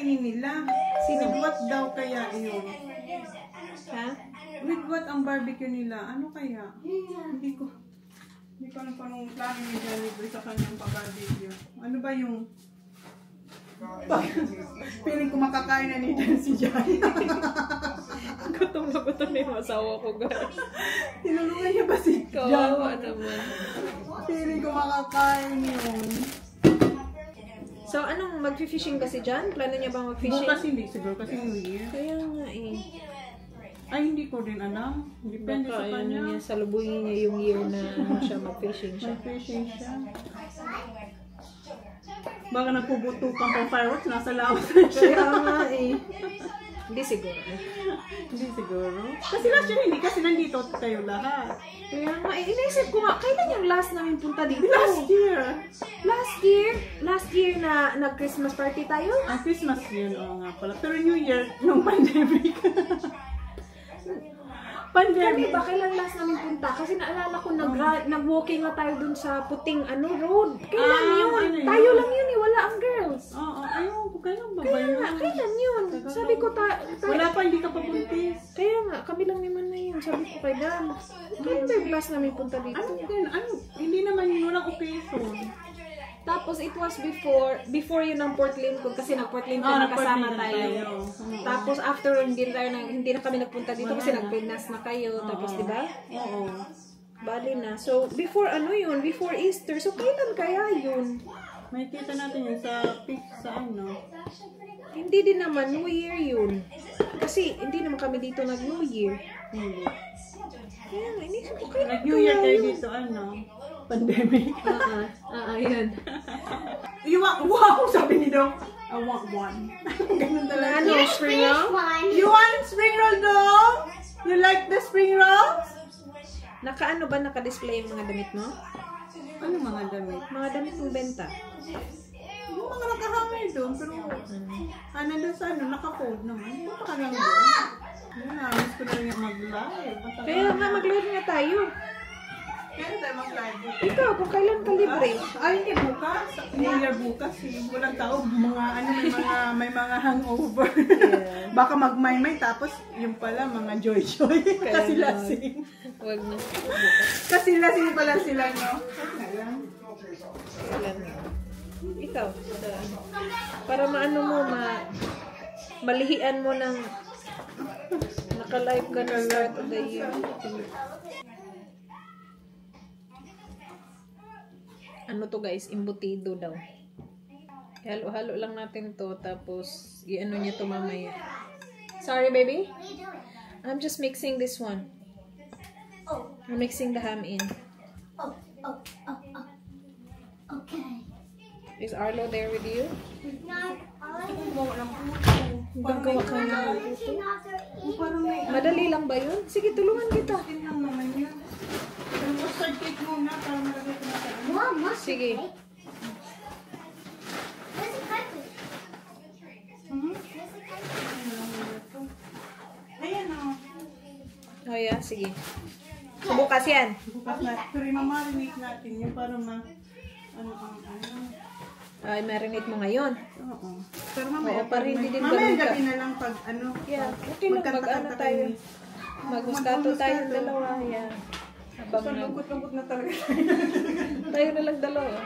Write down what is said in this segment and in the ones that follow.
kakainin nila? With what daw kaya yun? Ha? With what ang barbecue nila? Ano kaya? Hindi ko alam kung anong plano ni Jollibee sa kanyang pag-barbecue. Ano ba yung... Piling ko makakain na ni Jan si Jan. Gutom na gutom na yung asawa ko, guys. Tinulungan niya ba si Jan? Kawawa naman. Piling ko makakain yun. So, anong mag-fishing ba si Jan? Plano niya bang mag-fishing? Bukas hindi siguro kasi New Year. Kaya nga eh. Ay, hindi ko rin alam. Depende Baka sa kanya. niya, salubuhin niya yung year na ano siya, mag-fishing siya. Mag-fishing siya. Baka nagpubutukan pang fireworks, nasa lawas na siya. Kaya nga eh. Hindi siguro. Hindi siguro. Kasi last year hindi, kasi nandito tayo lahat. Kaya nga eh, iniisip ko nga, kailan yung last namin punta dito? Last year. Last year na nag-Christmas party tayo? Ang Christmas yun, oo nga pala. Pero New Year, nung pandemic. Kami ba kailan last namin punta? Kasi naalala ko nag-walking nga tayo dun sa puting road. Kailan yun? Ano yun? Tayo lang yun eh, wala ang girls. Oo, ayun ko, kailan ba Kaya yun? nga, kailan yun? Sabi ko Wala pa, hindi ka pa buntis. Kaya nga, kami lang naman na yun. Sabi ko kay Dan, kailan ba yung last namin punta dito? Hindi naman yun, walang occasion. Tapos it was before yun ng Port Lincoln kasi nag-Port Lincoln nakasama tayo. Tapos after hindi na kami nagpunta dito kasi nag-Pinas na kayo. Tapos diba? Oo. Bali na. So before yun? Before Easter. So kailan kaya yun? May kita natin yun sa Hindi din naman New Year yun. Kasi hindi naman kami dito nag-New Year. Hindi. Kaya nga, inisip ko kailan Nag-New Year tayo dito, pandemic. Yan. You want, wow, sabi ni Dong, I want one. Ganun talaga. Ano, spring roll? You want spring roll, Dong? You like the spring rolls? Naka-ano ba, naka-display yung mga damit mo? Ano mga damit? Mga damit mong benta. Yung mga nakahangay doon, pero nandun sa naka-fold naman. Yung makalang doon. Yun na, miss ko na rin yung mag-live. Kaya nga, mag-live nga tayo. Kaya tayo mag-live. Ikaw, kung kailan ka libre? Ay, hindi bukas. New Year bukas. Walang tao. May mga hangover. Yeah. Baka mag-may-may tapos yung pala mga joy-joy. Kasi lasing. Wag na. Kasi lasing pala sila, no? Ikaw, para maano mo, malihian mo ng naka-live ka na start of the year. Ano to guys, imbutido daw. Halo-halo lang natin to, tapos i-ano niya to mamaya. Sorry baby? I'm just mixing this one. I'm mixing the ham in. Okay. Is Arlo there with you? Gagawa ka na. Madali lang ba yun? Sige, tulungan kita. Tingnan naman yun. Mustard cake muna para malagay ko na sa ano. Mom, mustard Sige. cake? Where's the carpet? Where's the carpet? Ayan o. Oh yeah, sige. So, bukas yan. Bukas na. Pero mamarinate natin yung para Ay, marinate mo ngayon. Oo. Pero mamaya. Oo, para hindi din mamaya ganun ka. gabi na lang pag Yeah, okay lang. Mag-ano tayo. Mag-muskato tayong dalawa. Yeah. Habang So, lungkot-lungkot na talaga. tayo na lang dalawa.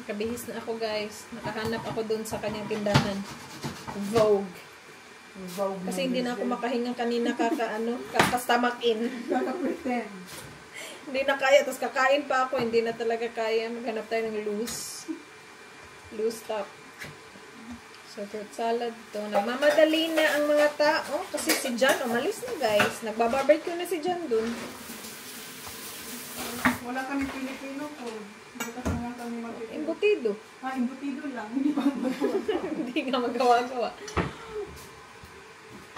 Nakabihis na ako guys. Nakahanap ako dun sa kanyang tindahan. Vogue. Kasi hindi na ako makahinga kanina kaka-stomach in. Kaka-pretend. Hindi na kaya. Tapos kakain pa ako. Hindi na talaga kaya. Maghanap tayo ng loose top. So, fruit salad to. Nagmamadali na ang mga tao. Kasi si John, umalis na guys. Nagbabarbecue na si John dun. Wala kami Pilipino food. Bukas na lang kami mag-Pilipino. Embutido. Embutido lang. Hindi pa magawa. Hindi nga magawa-gawa.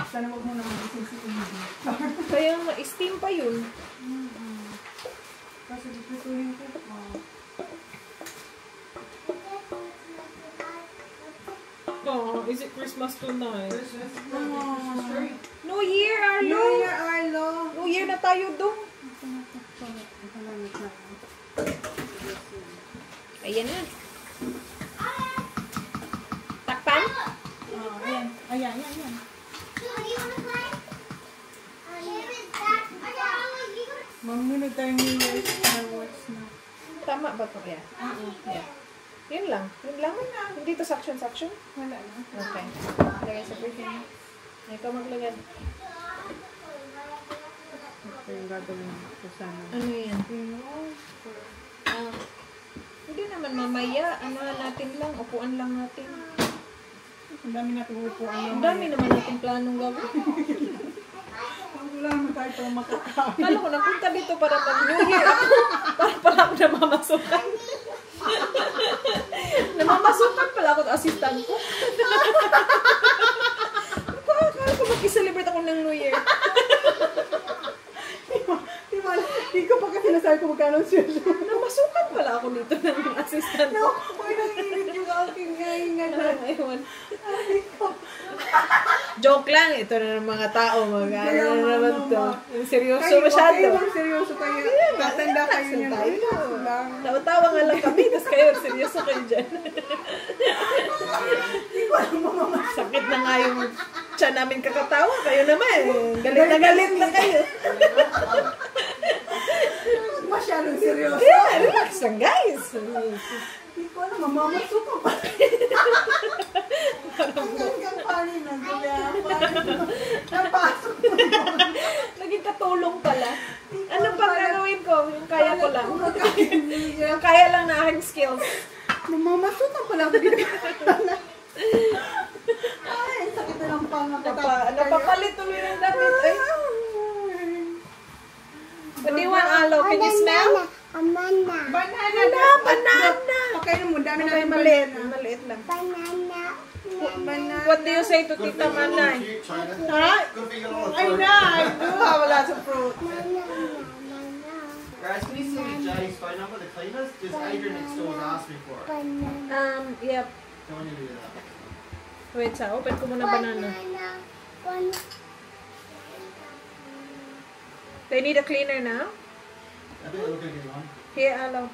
Sana wag mo na mag-isip si Indy. Kaya nga, steam pa yun. Kasi dipituhin ko. Oh, is it Christmas tonight? Christmas. New Year, Arlo! New Year, Arlo! New Year na tayo dong. Ayan na. sunod tayong New Year's fireworks na. Tama ba ito? Yeah. Yeah. Yun lang. Yun lang. Hindi to suction. Wala na. Okay. Lagay sa briefing. Ikaw maglagay. Ito yung gagawin ko sana. Ano yan? Hindi naman mamaya. Ano natin lang. Upuan lang natin. Ang dami natin upuan. Ang dami naman natin planong gawin. Wala naman tayo para makakain. Kala ko, napunta dito para pag New Year ako. Para pala ako namamasukan. Namamasukan pala ako at assistant ko. Kala ko mag-celebrate ako ng New Year. Di ko pa kasi nasabi ko magkano siya. Namasukan pala ako dito ng assistant ko. Uy, nanginig yung aking ngayon. Ayun. Joke lang. Ito na ng mga tao. Ano na naman to. Seryoso masyado. Kayo, seryoso kayo. Tatanda kayo niya. Tawa-tawa nga lang kami. Tapos kayo, seryoso kayo dyan. Sakit na nga yung tiyan namin kakatawa. Kayo naman. Galit na kayo. Masyadong seryoso. Yeah, relax lang guys. Hindi ko alam, mamamasuka pa. Hanggang panin na. Napasok na. Naging katulong pala. Ano pang gagawin ko? Yung kaya ko lang. Yung kaya lang na aking skills. Mamamasuka pala ako dito. Ay, sakit na lang pang Napapalit tuloy ng damit. Ay. What do you want, Alo? Can you smell? Banana. Pakainin mo, dami Ay, natin maliit. banana. Maliit lang. Banana. What do you say to Tita Manay? Ha? Ay na, I do have lots of fruit. Guys, can you send me Jay's phone number, the cleaners? Because Adrian next door has asked me for it. Yep. Don't want you to do that. Wait, open ko muna banana. They need a cleaner now? I think we're going to get one. Here, Alo.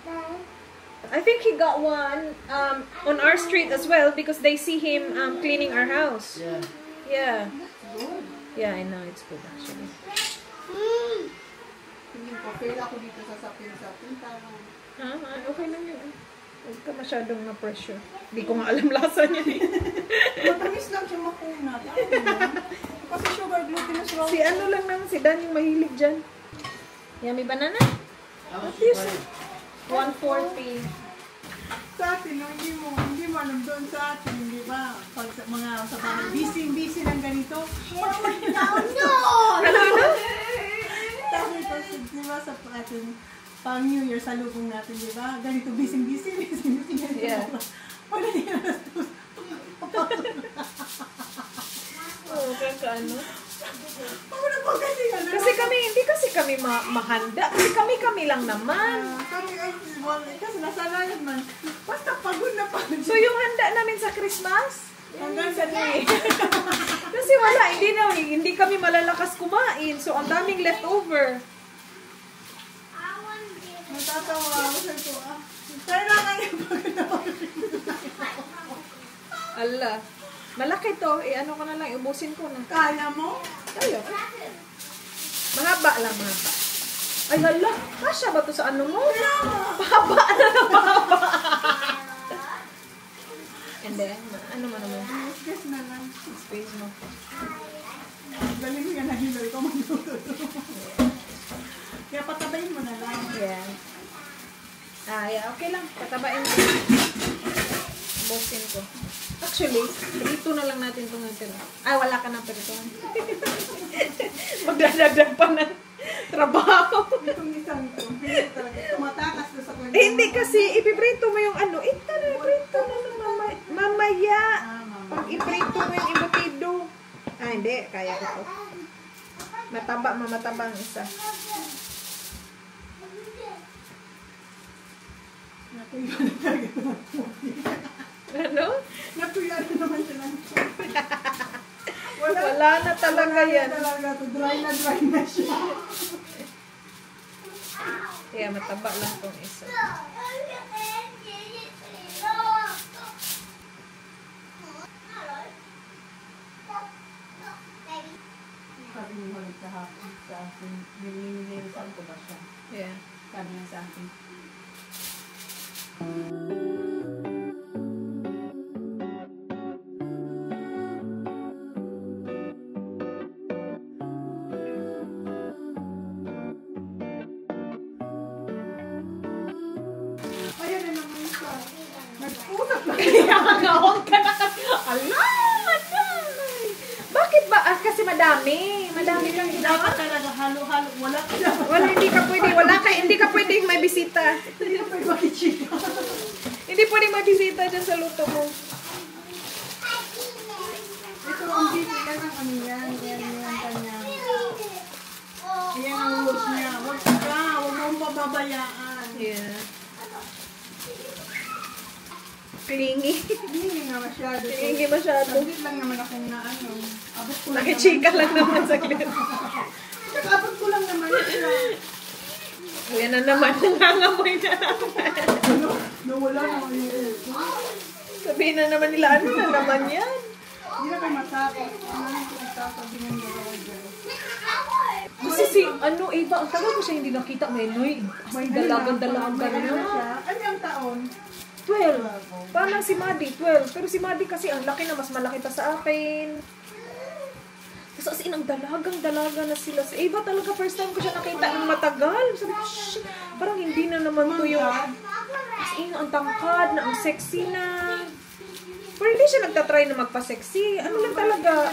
I think he got one on our street as well because they see him cleaning our house. Yeah. Yeah. Yeah, I know. It's good actually. Hindi ko, fail ako dito sa sapin-sapin. Okay lang yun. Huwag ka masyadong na-pressure. Hindi ko nga alam lasa niya eh. Matamis lang siya makunat. Kasi sugar glutinous raw. Si ano lang naman, si Dan yung mahilig dyan. Yummy banana? How much What you is pay? 140. Sa atin, no, hindi mo alam doon sa atin, di ba? Pag sa mga sa bahay, busy ng ganito. Ano? Sabi ko, di ba, sa atin, pang New Year, sa lubong natin, di ba? Ganito, busy. Yeah. Wala niya na Oo, ano? Wala po kasi ano. Kasi hindi kami mahanda. Kasi kami lang naman. Kami, kasi nasanayan man. Basta pagod na pagod. So yung handa namin sa Christmas, hanggang sa day. kasi wala, hindi kami malalakas kumain. So ang daming leftover. Natatawa ako sa ito. Kailangan yung pagod na pagod. Ala. Malaki to. Ano ko na lang, ubusin ko na. Kaya mo? Tayo. Mahaba lang, mahaba. Ay, hala. Kasya ba to sa ano mo? Mahaba na lang, mahaba. And then, ano man naman? Space na lang. Space mo. Galing mo yan na hilo. Ikaw magluto. Kaya patabayin mo na lang. Yeah. Yeah, okay lang. Patabain ko. Ubusin ko. Actually, prito na lang natin itong natira. Ay, wala ka ng prituhan. Magdadagdag pa ng trabaho. Itong isang ito. Talaga. Tumatakas na sa kwento. Hindi kasi, ipiprito mo yung ano. Ito na, iprito na lang mamaya. Pag iprito mo yung embutido. Hindi. Kaya ko to. Mamataba ang isa. Natuyo na talaga. Ano? Natuyo na naman siya ng Wala na talaga yan. Talaga to. Dry na siya. Kaya mataba lang tong isa. Sabi inihulit kahapon sa akin. Nilinisan ko ba siya? Yeah. Sabi niya sa akin. Ayan na naman siya. Nag-usap lang. Nakakawag ka na kasi. Bakit ba? Ah, kasi madami. Madami lang. Dapat talaga halo-halo. Wala ka na. Wala, hindi ka pwede. Hindi ka pwedeng may bisita. Hindi ka pwede makichika. Hindi pwedeng may bisita dyan sa luto mo. Ito ang dito. Yan ang ano yan. Yan kanya. Yan ang rules niya. Huwag ka. Huwag mong mababayaan. Yeah. Clingy. Hindi nga masyado. Clingy masyado. Saglit lang naman akong na ano. Abot ko lang Nakichika lang naman sa clip. Abot ko lang naman sila. Yan na naman. Nangangamoy na naman. Ano? Nawala na yung Sabihin na naman nila, ano na naman yan? Hindi na kayo matakot. Ano na ito matakot? Hindi nga nagawag. Kasi si, ano, Eva, ang tagal ko siya hindi nakita. May dalagan-dalagan na. Ano yung taon? 12. Parang si Maddie, 12. Pero si Maddie kasi ang laki na, mas malaki pa sa akin. Tapos as in, ang dalagang-dalaga na sila. Si Eva talaga, first time ko siya nakita ng matagal. Sabi ko, shit, parang hindi na naman to yung... As in, ang tangkad na, ang sexy na. Pero hindi siya nagtatry na magpa-sexy. Ano lang talaga.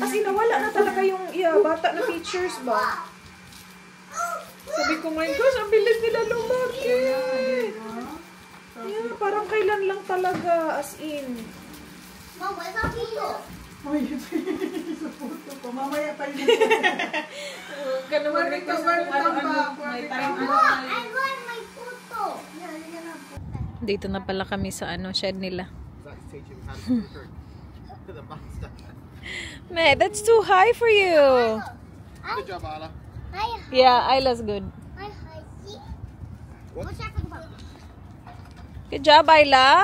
As in, nawala na talaga yung bata na features ba? Sabi ko, my gosh, ang bilis nila lumaki. Yeah, parang kailan lang talaga, as in. Mom, where's our photo? Ay, sa puto ko. Mamaya pa yun. Ganun mag-request kung ano-ano. May time I want my photo. Dito na pala kami sa shed nila. Zach's teaching him how to cook for the master. Mate, that's too high for you. Good job, Arla. Hi, Yeah, Isla's good. hi, hi. See? What? What's happening? Good job, Isla.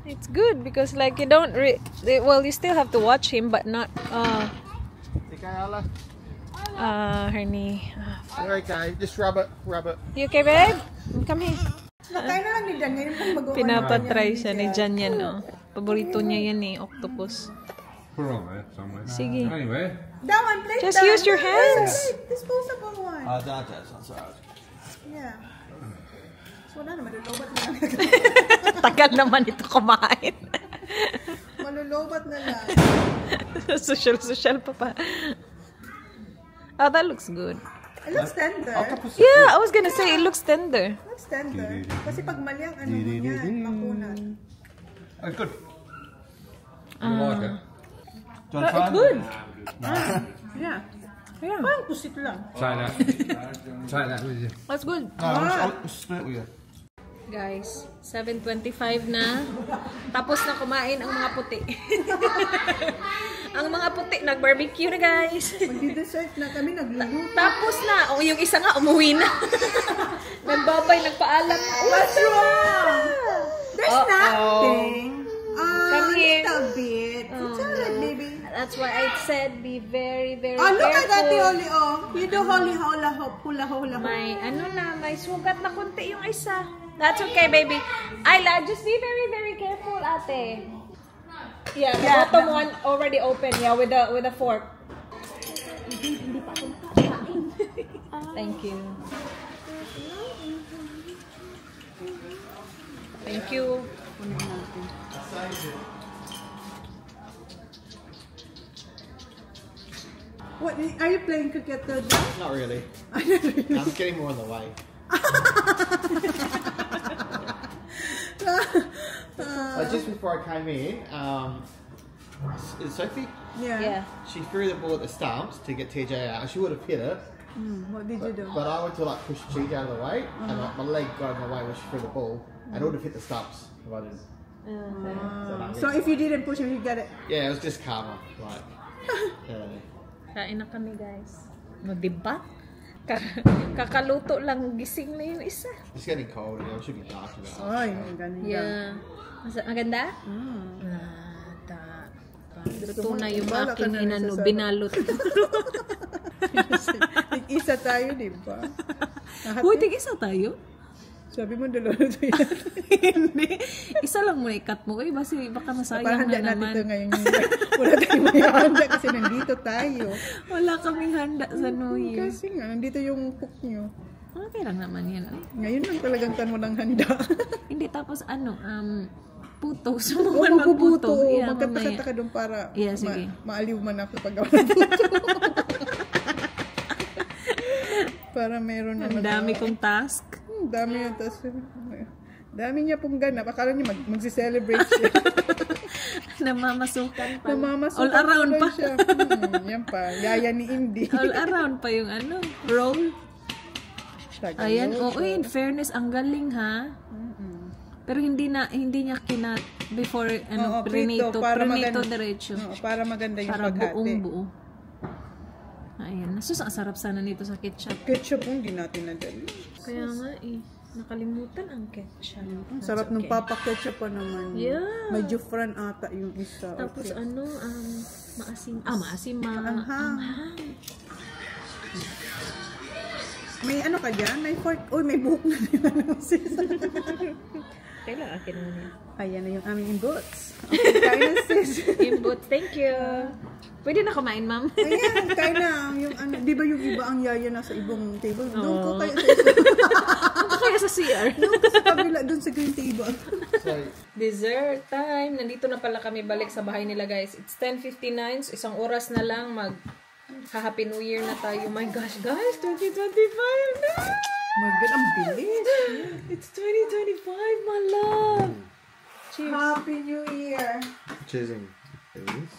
It's good because like you don't well, you still have to watch him but not Okay, Arla. her knee. You're okay. Just rub it. Rub it. You okay, babe? Come here. Nakain na lang ni Dan. Ngayon pang mag-uwan. Pinapatry siya ni Jan yan, no? Paborito niya yan octopus. Put it on there somewhere. Sige. Anyway, That one, plate Just that. use your hands. Disposable one. That's alright. Yeah. So, wala na. Malulubat na lang. Tagal naman ito kumain. Malulubat na lang. Social pa. Oh, that looks good. It looks tender. Yeah, I was gonna say it looks tender. It looks tender. Kasi pag mali ang ano mo yan, makunat. oh, good. You like it? Do you want to try It's good. Yeah. Yeah, Parang pusit lang. Take that. Take that with you. that's good. No, I'll split with you. Guys, 7:25 na. Tapos na kumain ang mga puti. Ang mga puti, nag-barbecue na guys. Magdi-dessert na kami, nagluluto. Tapos na. O, yung isa nga, umuwi na. Nagbabay, nagpaalam. What's wrong? There's Uh-oh. nothing. Come here. A little bit. It's alright, baby. That's why I said be very, very Oh, look careful. at Ate Oli, oh. You do holy hula hop, hula hula hop. May, may sugat na konti yung isa. That's okay, baby. Ayla, just be very, very careful, ate. Yeah, the bottom one already open. Yeah, with a fork. Thank you. Thank you. What, are you playing cricket though? Not really. I'm getting more in the way. Just before I came in, Sophie, Yeah. she threw the ball at the stumps to get TJ out. She would have hit it, What did you do? but I went to like push TJ out of the way, and like, my leg got in the way when she threw the ball, and it would have hit the stumps if I didn't. So if you didn't push him, you get it. Yeah, it was just karma. Like, Kain na kami, guys. No, diba? Kakaluto lang, gising na yung isa. it's getting cold. It should be dark now. Ay, ang galing. Yeah. Maganda? Ito na yung Bala ka aking na inano, nagsasarap. binalot. Tig-isa tayo, di ba? Uy, tig-isa tayo? Sabi mo, dalawa na to yan. Hindi. Isa lang mo ikat mo. Uy, baka masayang Parang handa na natin naman. ito ngayon. Wala tayong may handa kasi nandito tayo. Wala kaming handa sa New Year. Kasi nga, nandito yung cook nyo. Okay lang naman yan. Ay. Ngayon lang talagang tan mo ng handa. Hindi, tapos puto. Oo, Subukan magpuputo. magputo. Yeah, Magkata-kata mamaya. ka doon para Yeah, sige. maaliw man ako pag ng puto. Para meron Ang naman. dami kong task. Dami yun. Tas, dami niya pong ganap. Akala niya magsi-celebrate siya. Namamasukan pa. Namamasukan All around pa. siya. Yan pa. Yaya ni Indy. All around pa yung roll. Ayan, in fairness, ang galing ha. Pero hindi niya kinat before Oo, prinito maganda. diretso. Oo, para maganda yung Para paghati. buong buo. Ayan, nasus ang sarap sana nito sa ketchup. Ketchup hindi natin nadali. Kaya nga nakalimutan ang ketchup. Ang sarap ng papa ketchup pa naman. Yeah. Medyo fran ata yung isa. Tapos Okay. maasim. Maasim, Anghang. May ano ka dyan? May fork. Uy, may buhok na din. Sis. Kailan akin naman yan? Ayan na yung aming inbox. Okay, kain na sis. Input, thank you. Pwede na kumain, ma'am. Ayan, kain na. Yung ano, di ba yung iba ang yaya nasa ibang table? Doon ko kayo sa Ano kaya sa CR? doon ko sa kabila, doon sa green table. Sorry. Dessert time. Nandito na pala kami balik sa bahay nila, guys. It's 10:59. So, isang oras na lang Happy New Year na tayo. My gosh, guys, 2025 na! My God, ang bilis. It's 2025, my love! Cheers. Happy New Year. Cheersing. Please.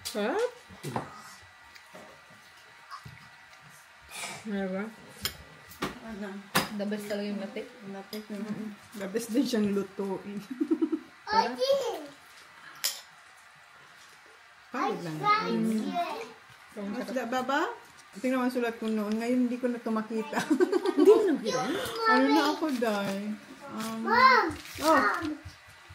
Sarap? Diba? Ano? The best talaga yung latte. Lapit naman. The best din siyang lutuin. Pagod lang. Masda, baba? Tingnan mo ang sulat ko noon. Ngayon hindi ko na ito makita. Hindi mo nabira? Ano na ako, Day?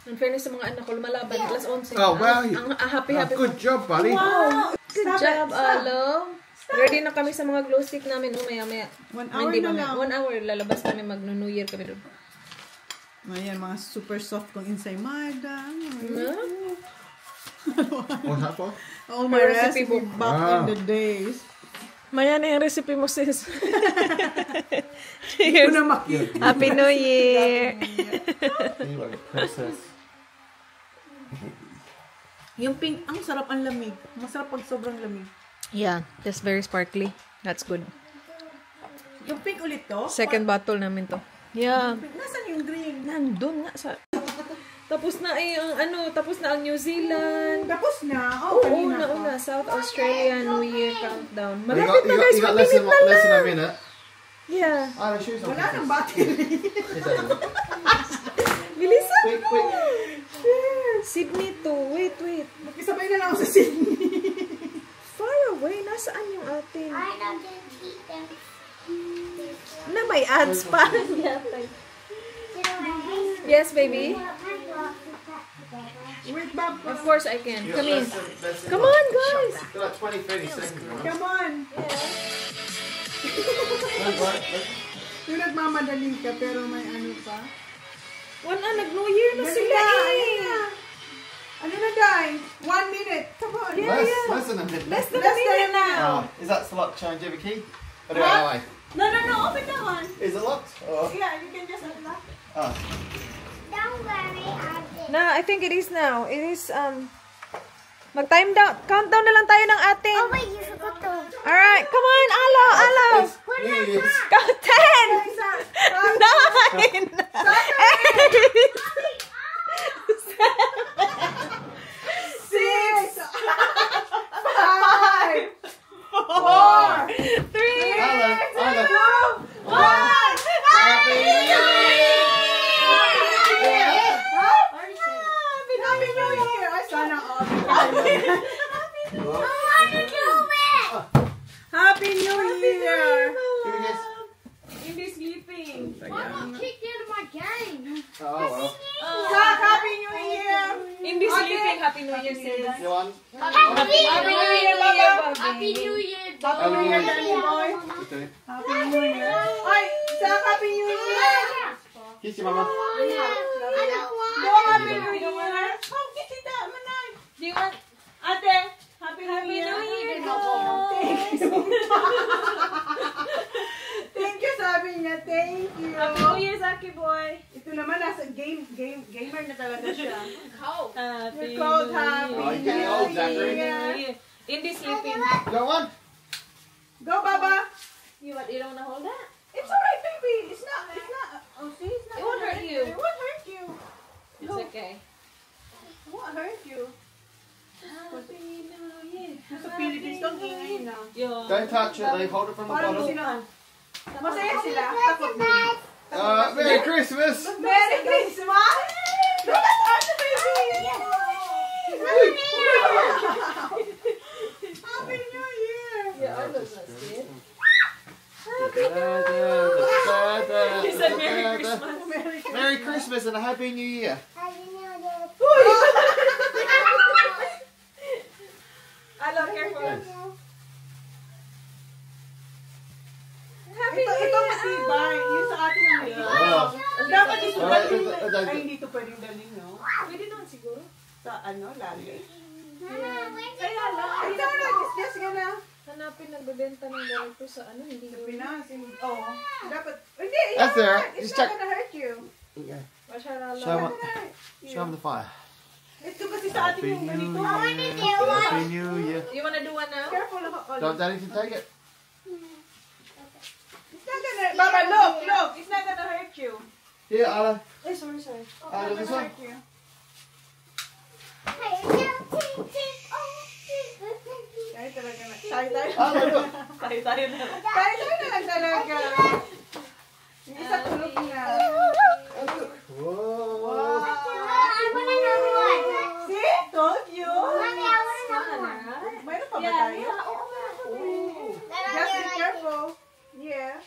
In fairness sa mga anak ko, lumalaban. Alas 11. Oh, wow. Ang happy. Good job, buddy. Wow! Good job, Alo. Ready na kami sa mga glow stick namin. Maya. 1 hour na lang. 1 hour. Lalabas kami. Mag-New Year kami doon. Ayan, mga super soft kong ensaymada. What's that for? Oh, my Recipe recipe book. back in the days. Maya na yung recipe mo, sis. Hindi ko na makita. Happy New Year! You like a princess. Yung pink, ang sarap ang lamig. Masarap pag sobrang lamig. Yeah, just very sparkly. That's good. Yung pink ulit to? Second bottle namin to. Yeah. Nasaan yung green? Nandun nga sa... Tapos na tapos na ang New Zealand. Tapos na. Oo, Kanina pa. una. South Australia New Year countdown. You Malapit na, guys. you got Mabilis na less than lang. a minute. Yeah. Oh, the shoes on. Wala nang battery. Bilisan Quick, mo. quick. Sydney to. Wait. Makisabay na lang ako sa Sydney. Far away. Nasaan yung atin? I don't eat them. Na may ads pa. Yes, baby. Wait, Bob. Of course I can. You got Come in. less than Come on, guys. You've got like 20, 30 seconds. Come on. Yung nagmamadali ka pero may ano pa. Wala, nag-New Year na Dali sila na, eh. dali na. Ano na, Day? 1 minute. Come on. Less than a minute. Less than a Let's minute go now. Oh, is that the lock? Change every key? Or do it that way? No, open that one. Is it locked? Or... Yeah, you can just unlock. Oh. Don't worry, I did. Na, I think it is now. It is, mag-time down. Countdown na lang tayo ng ating. Oh wait, you forgot to. Alright, come on, Alo. New Year's. Count 10, 9, 8, 6, 5, 4, 3, Hello. 2, 1. Happy New Year! Happy New Year! Ay, sana all. I want to do it. Happy New Year! Here it is. Hindi sleeping. I got kicked out of my game. Oh, well. Happy New Year, sis. You want? Happy New Year, Bobby. Happy New Year. Happy New Year, Danny boy. Okay. Happy New Year. Ay, sa Happy New Year. Kiss your mama. I don't want. Do Happy New Year. Oh, kiss it out, manay. Do you want Ate, Happy New Happy Year. New Year? Thank you, sabi niya. Thank you. Happy New Year, Zaki boy. Ito naman, nasa gamer na talaga siya. Happy You're cold, New happy. Oh, you getting old, Zachary? Year. Indy sleeping. Go on. Go, Baba. You don't wanna hold that? It's alright, baby. It's not, oh, see, it's not. It won't hurt you. It won't hurt you. It's okay. It won't hurt you. Happy New Year. Sa Philippines, don't ingay na. Yo. Don't touch it. Like, hold it from the Parang bottom. sila, masaya sila. Takot na. Merry Christmas. Merry Christmas! Look at us, baby! Happy New Year! Yeah, I love that kid. He He said Merry Christmas. Merry Christmas and a Happy New Year. Happy New Year. I love careful. Happy Ito New Year. kasi ba, yung sa atin ang may Oh. dapat ito Alright, dalhin. Ay, hindi ito pwedeng dalhin, no? Pwede naman siguro. Sa ano, lagi. Kaya lang. Ito na, just gonna. Hanapin nagbebenta ng ganito sa ano, hindi Sa ko. Pinas, oh. Dapat, hindi, That's there. It's Just not check. gonna hurt you. Okay. Masyara Show lang. him, show him the fire. Ito kasi sa atin yung ganito. Happy New Year. You wanna do one now? Careful ako. Don't Daddy can take it. It's not gonna, Baba, look. It's not gonna hurt you. Here, Anna. Ay, sorry. This It's one? not gonna hurt you. Tayo talaga na. Anna, look. Tayo na. Tayo na lang talaga. Yung isa tulog na. Whoa. Wow. See? Told you. Mayroon pa ba tayo? Just be careful. Yeah.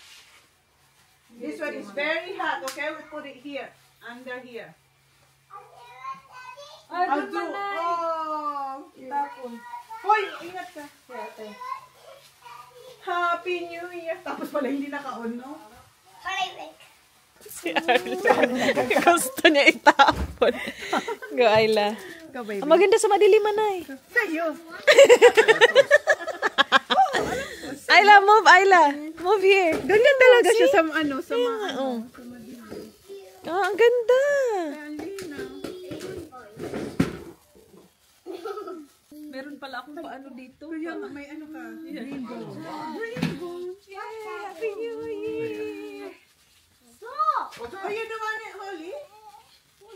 This one is very hot, okay? We put it here. Under here. I'll do. Oh. Tapon. Hoy, ingat ka. Happy New Year. Tapos pala hindi naka-on, no? Gusto niya itapon. Go, Ayla. Go, baby. Ang maganda sa madiliman ay. Sa'yo. Ayla, move, Ayla. Move here. Ganyan talaga siya sa ano, sa mga ano. Oh. Oh, ang ganda. Meron pala akong paano dito. Kaya may ano ka, rainbow. Happy New Year. Oh, you don't want it, Holly?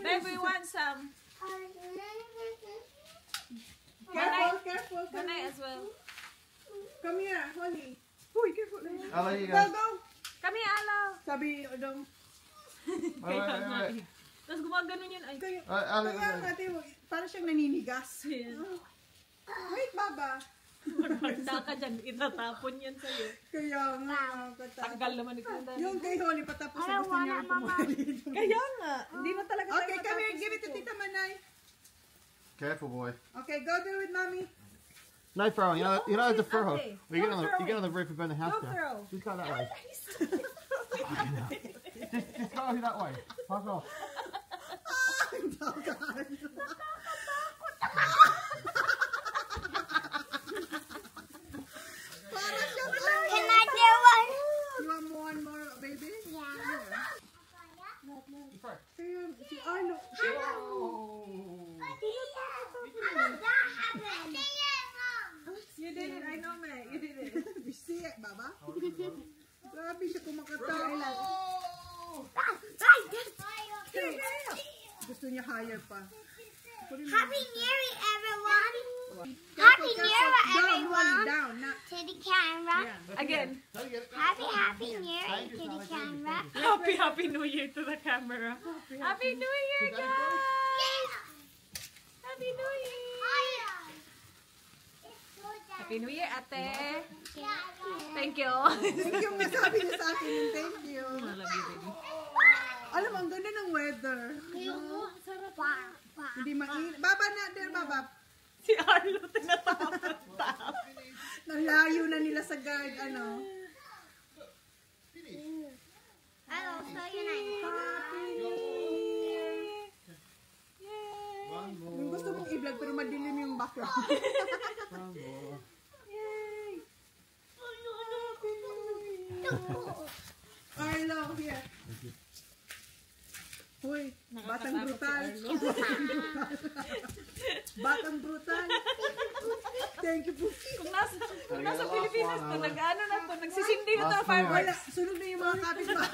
Baby, want some? Careful. Can I as well? Come here, Holly. Uy, careful. Anna, you Go, go. go. Kami, Alaw. Sabi, dong. Wait. Tapos gumaganon yan. Ay, Kaya, Anna, kaya ate, parang siyang naninigas. Wait, Baba. magmagda ka dyan. Itatapon yan sa'yo. Kaya nga, katapos. Tanggal naman ito. Yung kay Holly patapos na gusto niya kumuha dito. Kaya nga. Hindi na talaga Okay, come here. Give it to Tita Manay. Careful, boy. Okay, go there with Mommy. No throwing. You know the throw. Okay. We get on the roof and burn the house Don't down. throw. Just go that way. just go that way. Fuck off. Can I do one? You want one more, baby? Yeah. Kaya, si Arlo. You did it. I know, man. You did it. You see it, Baba? Grabe siya kumakatay lang. Gusto niya higher pa. Happy New Year, everyone. Happy New Year, Down, Holly, everyone. down. Not, To the camera. Again. Happy New Year to the camera. Happy New Year to the camera. Happy New Year, guys. Happy New Year. Happy New Year, ate. Thank you. thank you nga sabi niya sa akin. Yung thank you. Alam mo, ang ganda ng weather. Hindi Baba na, dear, baba. Si Arlo, tinatapos. Nalayo na nila sa guard, ano. I will show you next. One more. Yung gusto mong i-vlog pero madilim yung background. One more. Arlo, here. Hoy, batang brutal. Batang brutal. Thank you po. Kung nasa Pilipinas to, nag-ano na to, nagsisindi na to, fireworks. Wala, sunod na yung mga kapit ba?